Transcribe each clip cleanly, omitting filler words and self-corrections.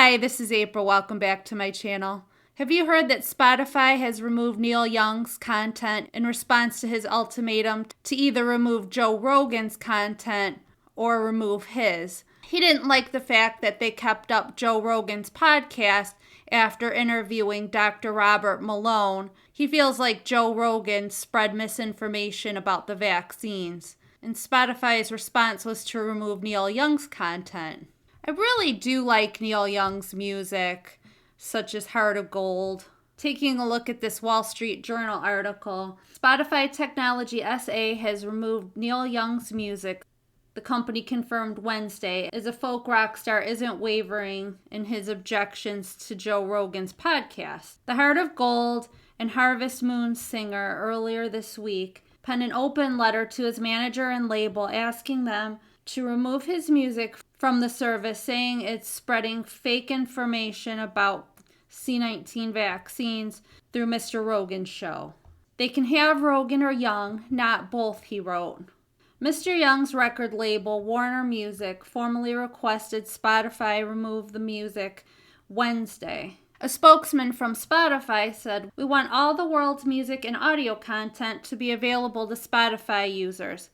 Hi, this is April. Welcome back to my channel. Have you heard that Spotify has removed Neil Young's content in response to his ultimatum to either remove Joe Rogan's content or remove his? He didn't like the fact that they kept up Joe Rogan's podcast after interviewing Dr. Robert Malone. He feels like Joe Rogan spread misinformation about the vaccines, and Spotify's response was to remove Neil Young's content. I really do like Neil Young's music, such as Heart of Gold. Taking a look at this Wall Street Journal article, Spotify Technology SA has removed Neil Young's music. The company confirmed Wednesday, as a folk rock star isn't wavering in his objections to Joe Rogan's podcast. The Heart of Gold and Harvest Moon singer earlier this week penned an open letter to his manager and label asking them to remove his music from the service, saying it's spreading fake information about C-19 vaccines through Mr. Rogan's show. They can have Rogan or Young, not both, he wrote. Mr. Young's record label, Warner Music, formally requested Spotify remove the music Wednesday. A spokesman from Spotify said, "We want all the world's music and audio content to be available to Spotify users.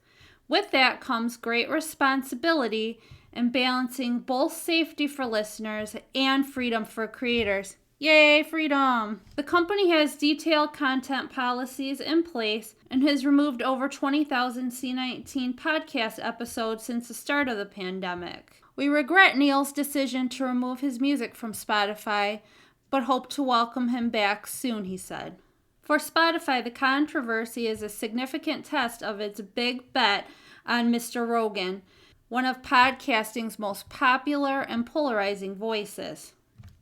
With that comes great responsibility in balancing both safety for listeners and freedom for creators." Yay, freedom! The company has detailed content policies in place and has removed over 20,000 C-19 podcast episodes since the start of the pandemic. "We regret Neil's decision to remove his music from Spotify, but hope to welcome him back soon," he said. For Spotify, the controversy is a significant test of its big bet on Mr. Rogan, one of podcasting's most popular and polarizing voices.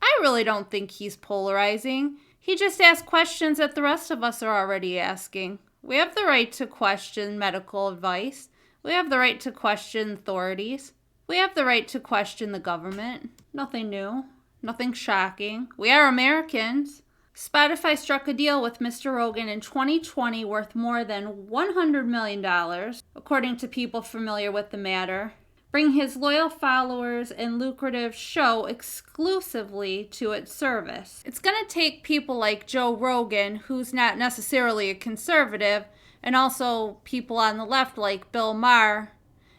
I really don't think he's polarizing. He just asks questions that the rest of us are already asking. We have the right to question medical advice. We have the right to question authorities. We have the right to question the government. Nothing new. Nothing shocking. We are Americans. Spotify struck a deal with Mr. Rogan in 2020 worth more than $100 million, according to people familiar with the matter, bring his loyal followers and lucrative show exclusively to its service. It's going to take people like Joe Rogan, who's not necessarily a conservative, and also people on the left like Bill Maher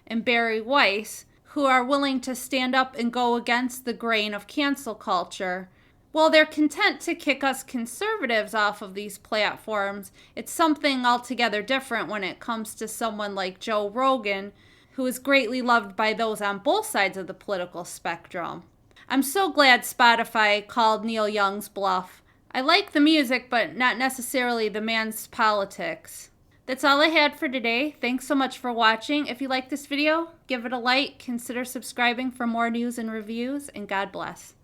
and Barry Weiss, who are willing to stand up and go against the grain of cancel culture. While they're content to kick us conservatives off of these platforms, it's something altogether different when it comes to someone like Joe Rogan, who is greatly loved by those on both sides of the political spectrum. I'm so glad Spotify called Neil Young's bluff. I like the music, but not necessarily the man's politics. That's all I had for today. Thanks so much for watching. If you like this video, give it a like, consider subscribing for more news and reviews, and God bless.